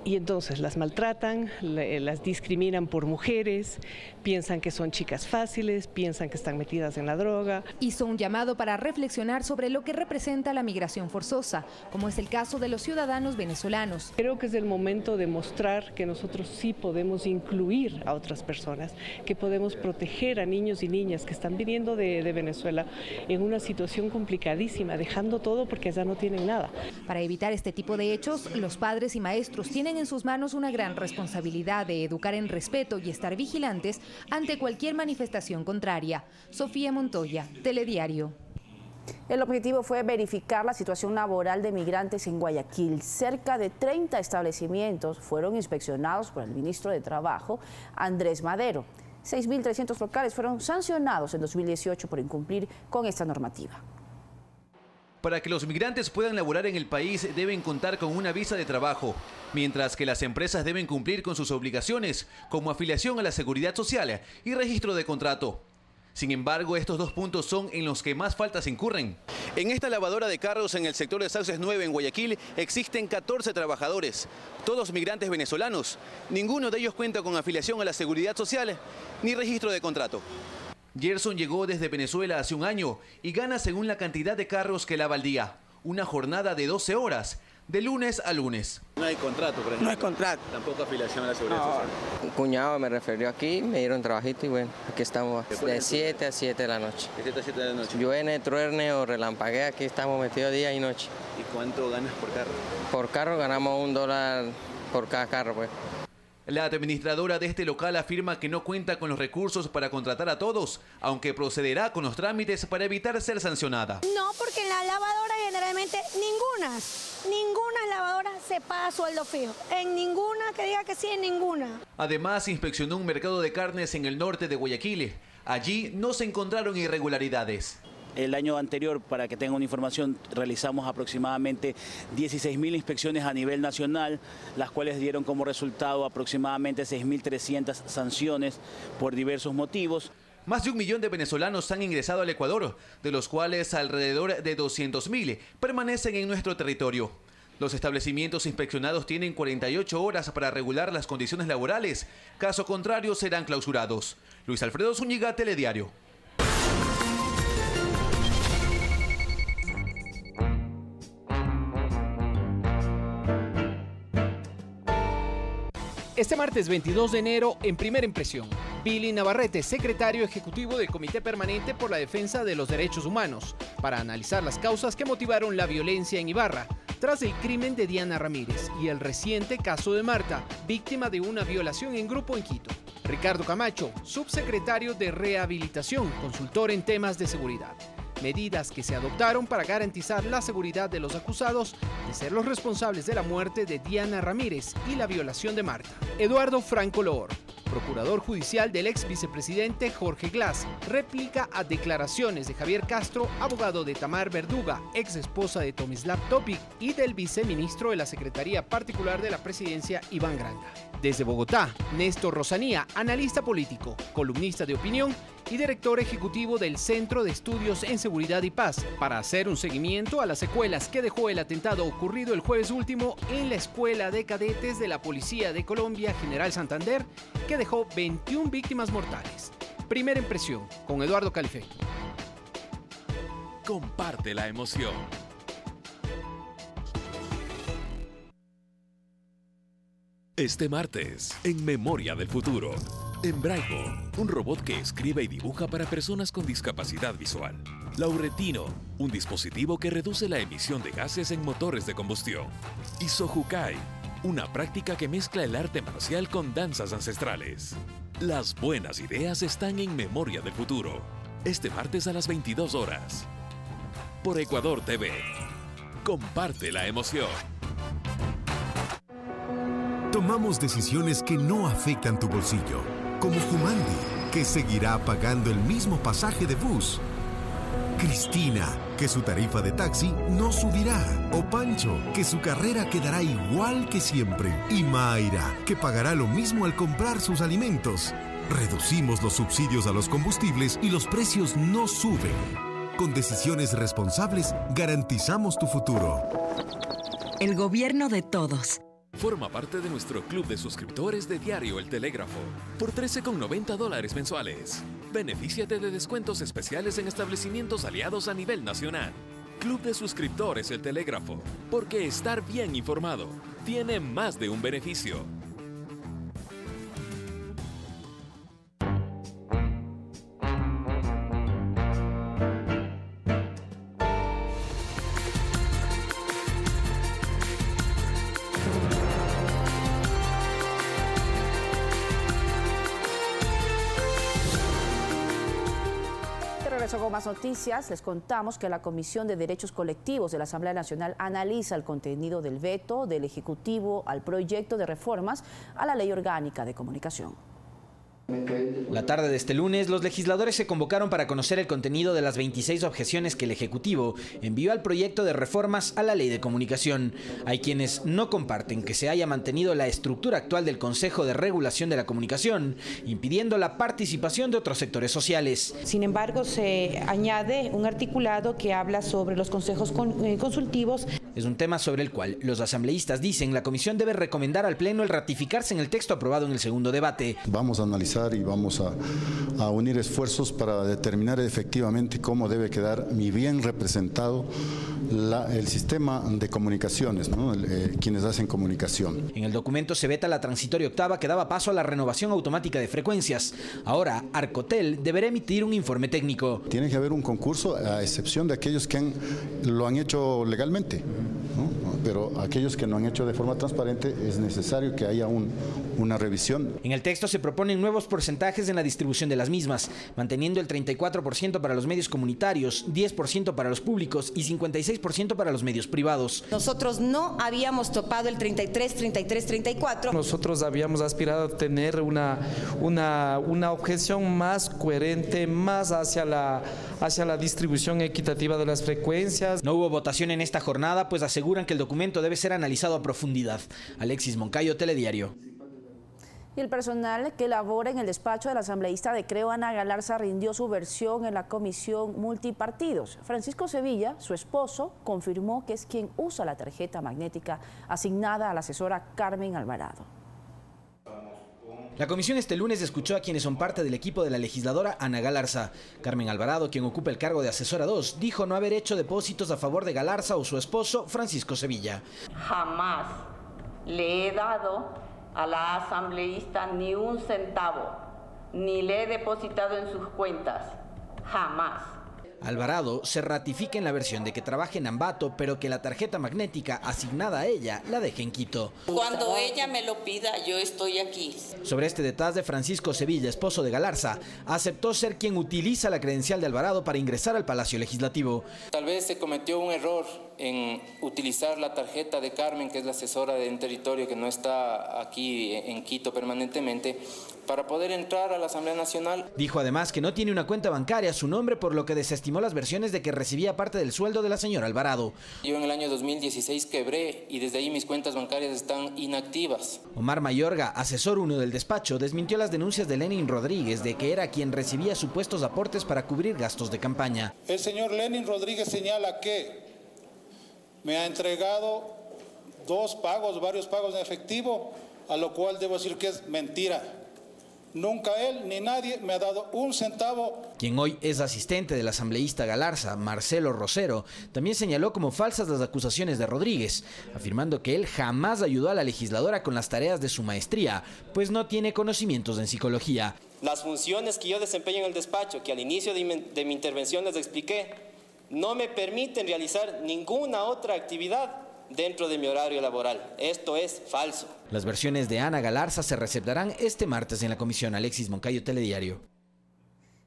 Y entonces las maltratan, las discriminan por mujeres, piensan que son chicas fáciles, piensan que están metidas en la droga. Hizo un llamado para reflexionar sobre lo que representa la migración forzosa, como es el caso de los ciudadanos venezolanos. Creo que es el momento de mostrar que nosotros sí podemos incluir a otras personas, que podemos proteger a niños y niñas que están viniendo de Venezuela en una situación complicadísima, dejando todo porque ya no tienen nada. Para evitar este tipo de hechos, los padres y maestros tienen en sus manos una gran responsabilidad de educar en respeto y estar vigilantes ante cualquier manifestación contraria. Sofía Montoya, Telediario. El objetivo fue verificar la situación laboral de migrantes en Guayaquil. Cerca de 30 establecimientos fueron inspeccionados por el ministro de Trabajo, Andrés Madero. 6.300 locales fueron sancionados en 2018 por incumplir con esta normativa. Para que los migrantes puedan laborar en el país deben contar con una visa de trabajo, mientras que las empresas deben cumplir con sus obligaciones como afiliación a la Seguridad Social y registro de contrato. Sin embargo, estos dos puntos son en los que más faltas incurren. En esta lavadora de carros en el sector de Sauces 9 en Guayaquil existen 14 trabajadores, todos migrantes venezolanos. Ninguno de ellos cuenta con afiliación a la Seguridad Social ni registro de contrato. Gerson llegó desde Venezuela hace un año y gana según la cantidad de carros que lava al día. Una jornada de 12 horas, de lunes a lunes. No hay contrato, por ejemplo. No hay contrato. Tampoco afiliación a la Seguridad Social. Un cuñado me refirió aquí, me dieron trabajito y bueno, aquí estamos de 7 a 7 de la noche. ¿De 7 a 7 de la noche? Llueve, truene o relampaguea, aquí estamos metidos día y noche. ¿Y cuánto ganas por carro? Por carro ganamos $1 por cada carro, pues. La administradora de este local afirma que no cuenta con los recursos para contratar a todos, aunque procederá con los trámites para evitar ser sancionada. No, porque en la lavadora generalmente ninguna lavadora se paga sueldo fijo. En ninguna, que diga que sí, en ninguna. Además, inspeccionó un mercado de carnes en el norte de Guayaquil. Allí no se encontraron irregularidades. El año anterior, para que tengan una información, realizamos aproximadamente 16.000 inspecciones a nivel nacional, las cuales dieron como resultado aproximadamente 6.300 sanciones por diversos motivos. Más de 1 millón de venezolanos han ingresado al Ecuador, de los cuales alrededor de 200.000 permanecen en nuestro territorio. Los establecimientos inspeccionados tienen 48 horas para regular las condiciones laborales. Caso contrario, serán clausurados. Luis Alfredo Zúñiga, Telediario. Este martes 22 de enero, en Primera Impresión. Billy Navarrete, secretario ejecutivo del Comité Permanente por la Defensa de los Derechos Humanos, para analizar las causas que motivaron la violencia en Ibarra, tras el crimen de Diana Ramírez y el reciente caso de Marta, víctima de una violación en grupo en Quito. Ricardo Camacho, subsecretario de Rehabilitación, consultor en temas de seguridad. Medidas que se adoptaron para garantizar la seguridad de los acusados de ser los responsables de la muerte de Diana Ramírez y la violación de Marta. Eduardo Franco Loor, procurador judicial del ex vicepresidente Jorge Glass, réplica a declaraciones de Javier Castro, abogado de Tamar Verduga, ex esposa de Tomislav Topic, y del viceministro de la Secretaría Particular de la Presidencia, Iván Granda. Desde Bogotá, Néstor Rosanía, analista político, columnista de opinión y director ejecutivo del Centro de Estudios en Seguridad y Paz, para hacer un seguimiento a las secuelas que dejó el atentado ocurrido el jueves último en la Escuela de Cadetes de la Policía de Colombia, General Santander, que dejó 21 víctimas mortales. Primera impresión, con Eduardo Calife. Comparte la emoción. Este martes, en Memoria del Futuro, Embraimo, un robot que escribe y dibuja para personas con discapacidad visual. Lauretino, un dispositivo que reduce la emisión de gases en motores de combustión. Y Sojukai, una práctica que mezcla el arte marcial con danzas ancestrales. Las buenas ideas están en Memoria del Futuro, este martes a las 22 horas. Por Ecuador TV. Comparte la emoción. Tomamos decisiones que no afectan tu bolsillo, como Jumandi, que seguirá pagando el mismo pasaje de bus. Cristina, que su tarifa de taxi no subirá. O Pancho, que su carrera quedará igual que siempre. Y Mayra, que pagará lo mismo al comprar sus alimentos. Reducimos los subsidios a los combustibles y los precios no suben. Con decisiones responsables, garantizamos tu futuro. El gobierno de todos. Forma parte de nuestro club de suscriptores de Diario El Telégrafo por $13,90 mensuales. Benefíciate de descuentos especiales en establecimientos aliados a nivel nacional. Club de suscriptores El Telégrafo, porque estar bien informado tiene más de un beneficio. Con más noticias, les contamos que la Comisión de Derechos Colectivos de la Asamblea Nacional analiza el contenido del veto del Ejecutivo al proyecto de reformas a la Ley Orgánica de Comunicación. La tarde de este lunes, los legisladores se convocaron para conocer el contenido de las 26 objeciones que el Ejecutivo envió al proyecto de reformas a la Ley de Comunicación. Hay quienes no comparten que se haya mantenido la estructura actual del Consejo de Regulación de la Comunicación, impidiendo la participación de otros sectores sociales. Sin embargo, se añade un articulado que habla sobre los consejos consultivos. Es un tema sobre el cual los asambleístas dicen la Comisión debe recomendar al Pleno el ratificarse en el texto aprobado en el segundo debate. Vamos a analizar y vamos a unir esfuerzos para determinar efectivamente cómo debe quedar bien representado el sistema de comunicaciones, ¿no? Quienes hacen comunicación. En el documento se veta la transitoria octava que daba paso a la renovación automática de frecuencias. Ahora, Arcotel deberá emitir un informe técnico. Tiene que haber un concurso a excepción de aquellos que lo han hecho legalmente, ¿no? Pero aquellos que no han hecho de forma transparente es necesario que haya una revisión. En el texto se proponen nuevos porcentajes en la distribución de las mismas, manteniendo el 34% para los medios comunitarios, 10% para los públicos y 56% para los medios privados. Nosotros no habíamos topado el 33, 33, 34. Nosotros habíamos aspirado a tener una objeción más coherente, más hacia la distribución equitativa de las frecuencias. No hubo votación en esta jornada, pues aseguran que el documento debe ser analizado a profundidad. Alexis Moncayo, Telediario. Y el personal que labora en el despacho del asambleísta de Creo, Ana Galarza, rindió su versión en la comisión multipartidos. Francisco Sevilla, su esposo, confirmó que es quien usa la tarjeta magnética asignada a la asesora Carmen Alvarado. La comisión este lunes escuchó a quienes son parte del equipo de la legisladora Ana Galarza. Carmen Alvarado, quien ocupa el cargo de asesora 2, dijo no haber hecho depósitos a favor de Galarza o su esposo Francisco Sevilla. Jamás le he dado a la asambleísta ni un centavo ni le he depositado en sus cuentas, jamás. Alvarado se ratifica en la versión de que trabaja en Ambato, pero que la tarjeta magnética asignada a ella la deja en Quito. Cuando ella me lo pida, yo estoy aquí. Sobre este detalle, Francisco Sevilla, esposo de Galarza, aceptó ser quien utiliza la credencial de Alvarado para ingresar al Palacio Legislativo. Tal vez se cometió un error en utilizar la tarjeta de Carmen, que es la asesora de un territorio que no está aquí en Quito permanentemente, para poder entrar a la Asamblea Nacional. Dijo además que no tiene una cuenta bancaria a su nombre, por lo que desestimó las versiones de que recibía parte del sueldo de la señora Alvarado. Yo en el año 2016 quebré y desde ahí mis cuentas bancarias están inactivas. Omar Mayorga, asesor 1 del despacho, desmintió las denuncias de Lenin Rodríguez de que era quien recibía supuestos aportes para cubrir gastos de campaña. El señor Lenin Rodríguez señala que me ha entregado varios pagos en efectivo, a lo cual debo decir que es mentira. Nunca él ni nadie me ha dado un centavo. Quien hoy es asistente del asambleísta Galarza, Marcelo Rosero, también señaló como falsas las acusaciones de Rodríguez, afirmando que él jamás ayudó a la legisladora con las tareas de su maestría, pues no tiene conocimientos en psicología. Las funciones que yo desempeño en el despacho, que al inicio de mi intervención les expliqué, no me permiten realizar ninguna otra actividad dentro de mi horario laboral. Esto es falso. Las versiones de Ana Galarza se receptarán este martes en la comisión. Alexis Moncayo, Telediario.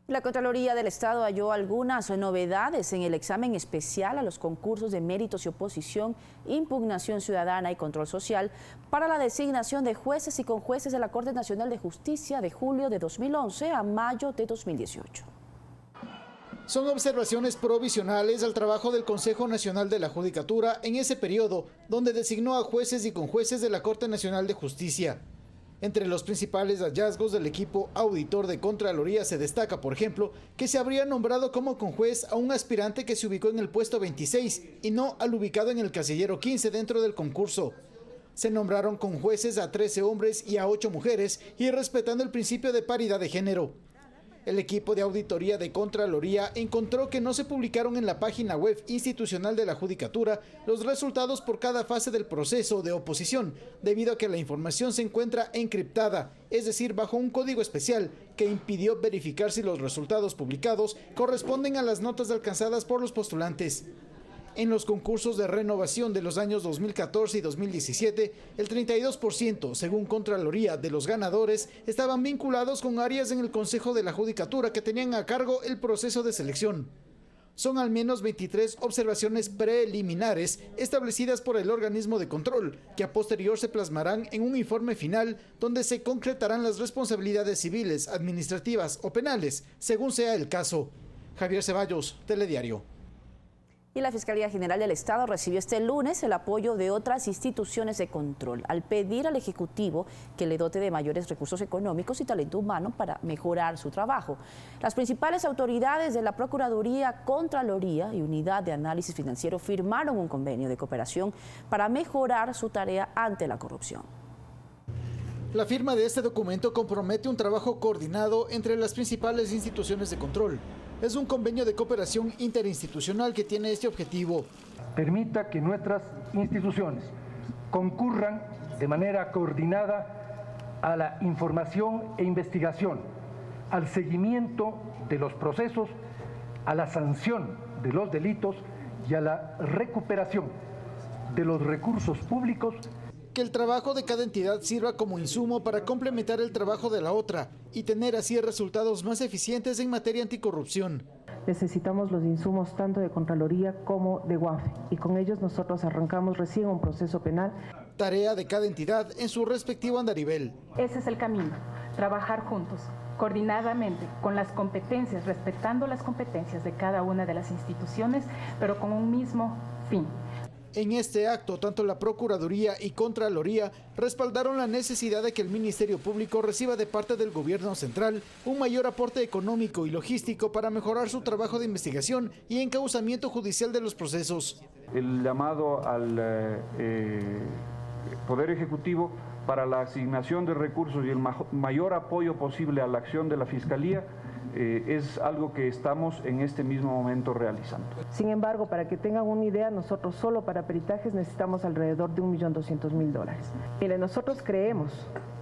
La Contraloría del Estado halló algunas novedades en el examen especial a los concursos de méritos y oposición, impugnación ciudadana y control social para la designación de jueces y conjueces de la Corte Nacional de Justicia de julio de 2011 a mayo de 2018. Son observaciones provisionales al trabajo del Consejo Nacional de la Judicatura en ese periodo, donde designó a jueces y conjueces de la Corte Nacional de Justicia. Entre los principales hallazgos del equipo auditor de Contraloría se destaca, por ejemplo, que se habría nombrado como conjuez a un aspirante que se ubicó en el puesto 26 y no al ubicado en el casillero 15 dentro del concurso. Se nombraron conjueces a 13 hombres y a 8 mujeres y respetando el principio de paridad de género. El equipo de auditoría de Contraloría encontró que no se publicaron en la página web institucional de la Judicatura los resultados por cada fase del proceso de oposición, debido a que la información se encuentra encriptada, es decir, bajo un código especial que impidió verificar si los resultados publicados corresponden a las notas alcanzadas por los postulantes. En los concursos de renovación de los años 2014 y 2017, el 32%, según Contraloría, de los ganadores estaban vinculados con áreas en el Consejo de la Judicatura que tenían a cargo el proceso de selección. Son al menos 23 observaciones preliminares establecidas por el organismo de control, que a posterior se plasmarán en un informe final donde se concretarán las responsabilidades civiles, administrativas o penales, según sea el caso. Javier Ceballos, Telediario. Y la Fiscalía General del Estado recibió este lunes el apoyo de otras instituciones de control al pedir al Ejecutivo que le dote de mayores recursos económicos y talento humano para mejorar su trabajo. Las principales autoridades de la Procuraduría, Contraloría y Unidad de Análisis Financiero firmaron un convenio de cooperación para mejorar su tarea ante la corrupción. La firma de este documento compromete un trabajo coordinado entre las principales instituciones de control. Es un convenio de cooperación interinstitucional que tiene este objetivo. Permita que nuestras instituciones concurran de manera coordinada a la información e investigación, al seguimiento de los procesos, a la sanción de los delitos y a la recuperación de los recursos públicos. Que el trabajo de cada entidad sirva como insumo para complementar el trabajo de la otra y tener así resultados más eficientes en materia anticorrupción. Necesitamos los insumos tanto de Contraloría como de UAFE y con ellos nosotros arrancamos recién un proceso penal. Tarea de cada entidad en su respectivo andarivel. Ese es el camino, trabajar juntos, coordinadamente, con las competencias, respetando las competencias de cada una de las instituciones, pero con un mismo fin. En este acto, tanto la Procuraduría y Contraloría respaldaron la necesidad de que el Ministerio Público reciba de parte del Gobierno Central un mayor aporte económico y logístico para mejorar su trabajo de investigación y encauzamiento judicial de los procesos. El llamado al Poder Ejecutivo para la asignación de recursos y el mayor apoyo posible a la acción de la Fiscalía es algo que estamos en este mismo momento realizando. Sin embargo, para que tengan una idea, nosotros solo para peritajes necesitamos alrededor de $1.200.000. Mire, nosotros creemos,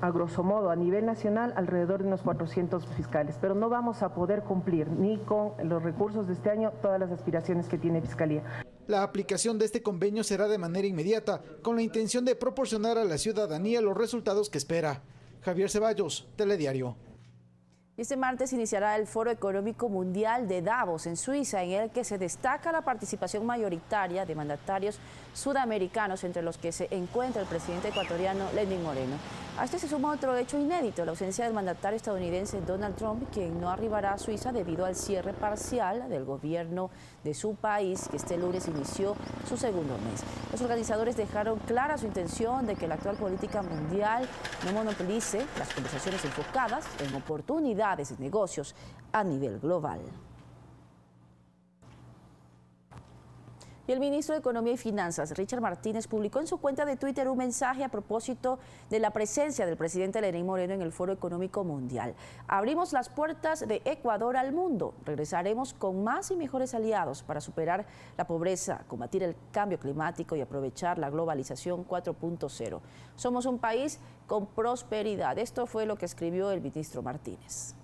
a grosso modo, a nivel nacional, alrededor de unos 400 fiscales, pero no vamos a poder cumplir ni con los recursos de este año todas las aspiraciones que tiene Fiscalía. La aplicación de este convenio será de manera inmediata, con la intención de proporcionar a la ciudadanía los resultados que espera. Javier Ceballos, Telediario. Este martes iniciará el Foro Económico Mundial de Davos en Suiza, en el que se destaca la participación mayoritaria de mandatarios sudamericanos, entre los que se encuentra el presidente ecuatoriano Lenín Moreno. A este se suma otro hecho inédito, la ausencia del mandatario estadounidense Donald Trump, quien no arribará a Suiza debido al cierre parcial del gobierno de su país, que este lunes inició su segundo mes. Los organizadores dejaron clara su intención de que la actual política mundial no monopolice las conversaciones enfocadas en oportunidades de negocios a nivel global. Y el ministro de Economía y Finanzas, Richard Martínez, publicó en su cuenta de Twitter un mensaje a propósito de la presencia del presidente Lenín Moreno en el Foro Económico Mundial. Abrimos las puertas de Ecuador al mundo. Regresaremos con más y mejores aliados para superar la pobreza, combatir el cambio climático y aprovechar la globalización 4.0. Somos un país con prosperidad. Esto fue lo que escribió el ministro Martínez.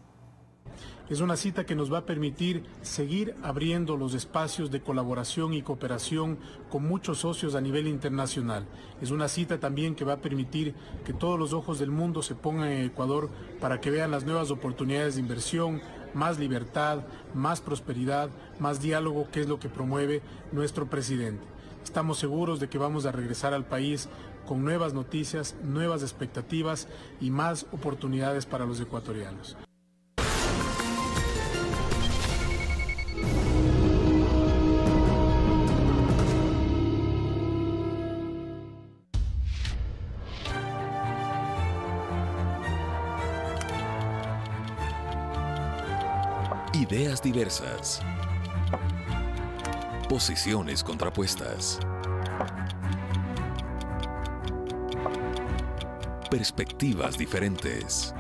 Es una cita que nos va a permitir seguir abriendo los espacios de colaboración y cooperación con muchos socios a nivel internacional. Es una cita también que va a permitir que todos los ojos del mundo se pongan en Ecuador para que vean las nuevas oportunidades de inversión, más libertad, más prosperidad, más diálogo, que es lo que promueve nuestro presidente. Estamos seguros de que vamos a regresar al país con nuevas noticias, nuevas expectativas y más oportunidades para los ecuatorianos. Ideas diversas. Posiciones contrapuestas. Perspectivas diferentes.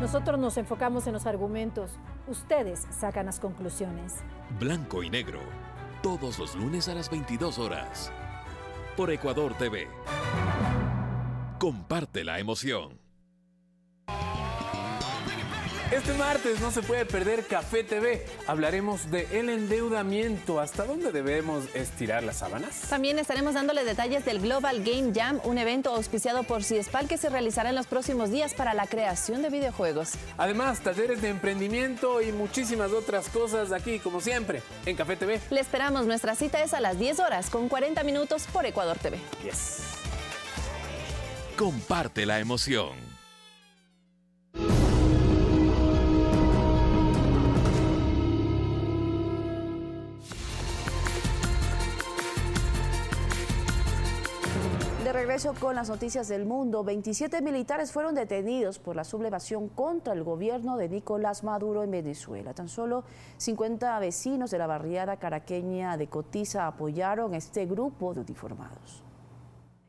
Nosotros nos enfocamos en los argumentos, ustedes sacan las conclusiones. Blanco y negro, todos los lunes a las 22 horas. Por Ecuador TV. Comparte la emoción. Este martes no se puede perder Café TV. Hablaremos de el endeudamiento. ¿Hasta dónde debemos estirar las sábanas? También estaremos dándole detalles del Global Game Jam, un evento auspiciado por Ciespal que se realizará en los próximos días para la creación de videojuegos. Además, talleres de emprendimiento y muchísimas otras cosas aquí, como siempre, en Café TV. Le esperamos. Nuestra cita es a las 10 horas con 40 minutos por Ecuador TV. Yes. Comparte la emoción. De regreso con las noticias del mundo, 27 militares fueron detenidos por la sublevación contra el gobierno de Nicolás Maduro en Venezuela. Tan solo 50 vecinos de la barriada caraqueña de Cotiza apoyaron a este grupo de uniformados.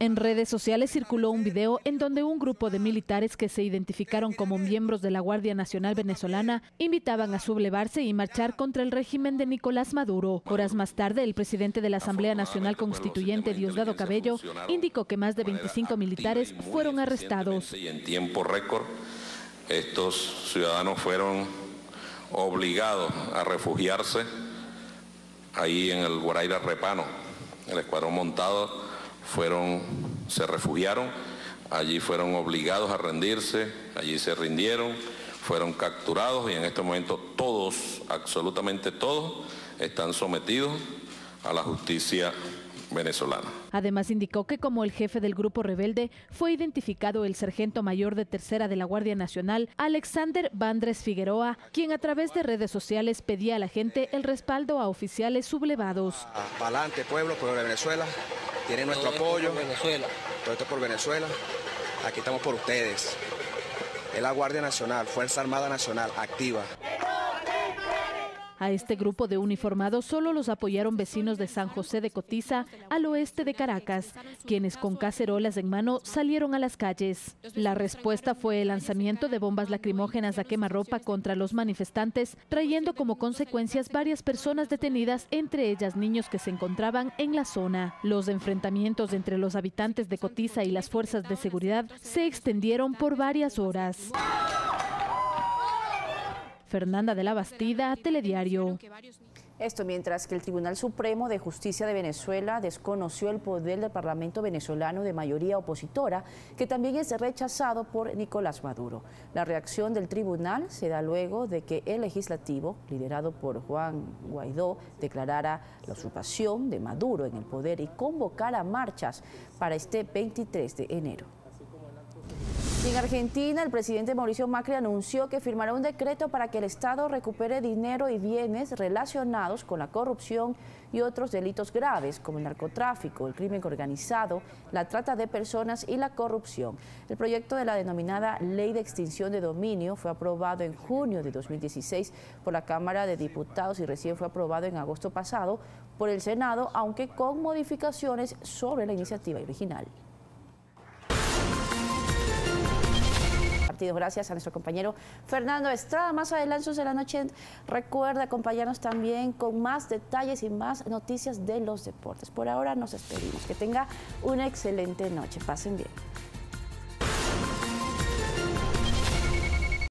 En redes sociales circuló un video en donde un grupo de militares que se identificaron como miembros de la Guardia Nacional venezolana invitaban a sublevarse y marchar contra el régimen de Nicolás Maduro. Horas más tarde, el presidente de la Asamblea Nacional Constituyente, Diosdado Cabello, indicó que más de 25 militares fueron arrestados. Y en tiempo récord, estos ciudadanos fueron obligados a refugiarse ahí en el Guaraíra Repano, el escuadrón montado. Se refugiaron, allí fueron obligados a rendirse, allí se rindieron, fueron capturados y en este momento todos, absolutamente todos, están sometidos a la justicia venezolana. Además indicó que como el jefe del grupo rebelde fue identificado el sargento mayor de tercera de la Guardia Nacional, Alexander Vandres Figueroa, quien a través de redes sociales pedía a la gente el respaldo a oficiales sublevados. Para adelante, pueblo de Venezuela, tienen nuestro apoyo, todo esto por Venezuela, aquí estamos por ustedes. Es la Guardia Nacional, Fuerza Armada Nacional, activa. A este grupo de uniformados solo los apoyaron vecinos de San José de Cotiza, al oeste de Caracas, quienes con cacerolas en mano salieron a las calles. La respuesta fue el lanzamiento de bombas lacrimógenas a quemarropa contra los manifestantes, trayendo como consecuencias varias personas detenidas, entre ellas niños que se encontraban en la zona. Los enfrentamientos entre los habitantes de Cotiza y las fuerzas de seguridad se extendieron por varias horas. Fernanda de la Bastida, Telediario. Esto mientras que el Tribunal Supremo de Justicia de Venezuela desconoció el poder del Parlamento venezolano de mayoría opositora, que también es rechazado por Nicolás Maduro. La reacción del tribunal se da luego de que el legislativo, liderado por Juan Guaidó, declarara la usurpación de Maduro en el poder y convocara marchas para este 23 de enero. En Argentina, el presidente Mauricio Macri anunció que firmará un decreto para que el Estado recupere dinero y bienes relacionados con la corrupción y otros delitos graves, como el narcotráfico, el crimen organizado, la trata de personas y la corrupción. El proyecto de la denominada Ley de Extinción de Dominio fue aprobado en junio de 2016 por la Cámara de Diputados y recién fue aprobado en agosto pasado por el Senado, aunque con modificaciones sobre la iniciativa original. Gracias a nuestro compañero Fernando Estrada. Más adelante de la noche, recuerda acompañarnos también con más detalles y más noticias de los deportes. Por ahora nos despedimos. Que tenga una excelente noche. Pasen bien.